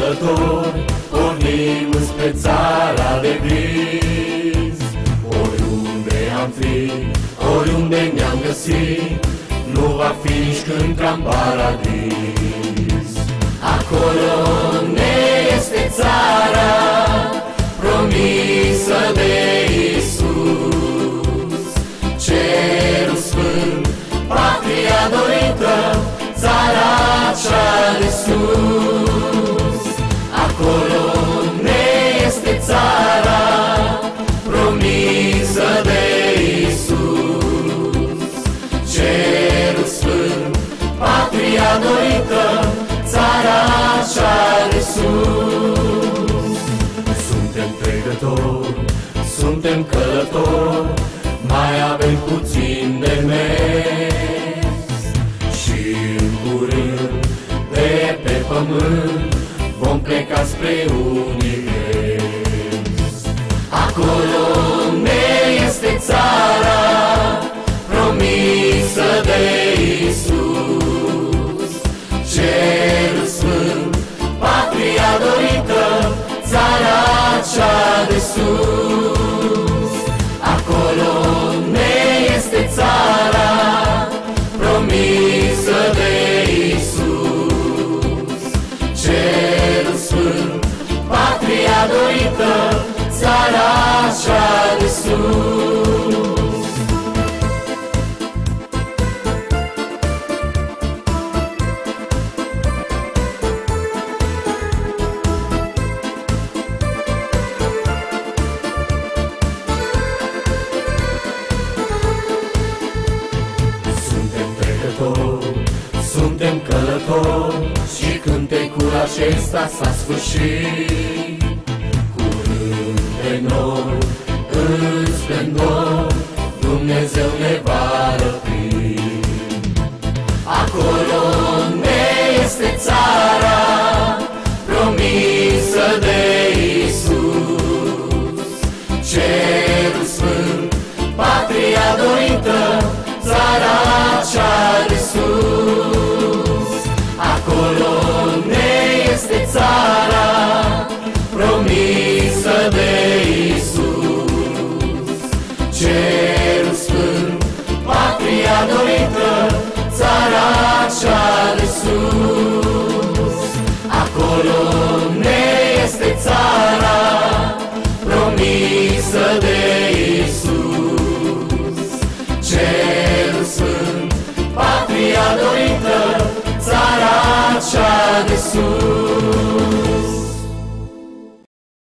călători, pornim spre țara de vis. Oriunde am fi, oriunde ne-am găsit, nu va fi nici când ca în paradis. Acolo ne este țara promisă de Iisus, cerul sfânt, patria dorită, țara cea de sus. Acolo ne este țara promisă de Iisus, cerul sfânt, patria dorită, țara cea de sus. Suntem trecători, suntem călători, mai avem puțin de mers și în curând de pe pământ vom pleca spre univers. Acolo ne este țara promisă de Iisus, cerul sfânt, patria dorită, țara cea de sus. Acolo ne este țara promisă de Iisus, cerul sfânt, patria dorită, țara cea de sus. Suntem călători și cântecul acesta s-a sfârșit. Curând pe noi, în splendor, Dumnezeu ne va răpi. Acolo ne este țara promisă de Iisus, cerul sfânt, patria dorită, țara cea de sus. Acolo ne este țara promisă de Iisus, cerul sfânt, patria dorită, țara cea de sus. Acolo ne este țara promisă de Iisus, cerul sfânt, patria dorită, țara cea de sus.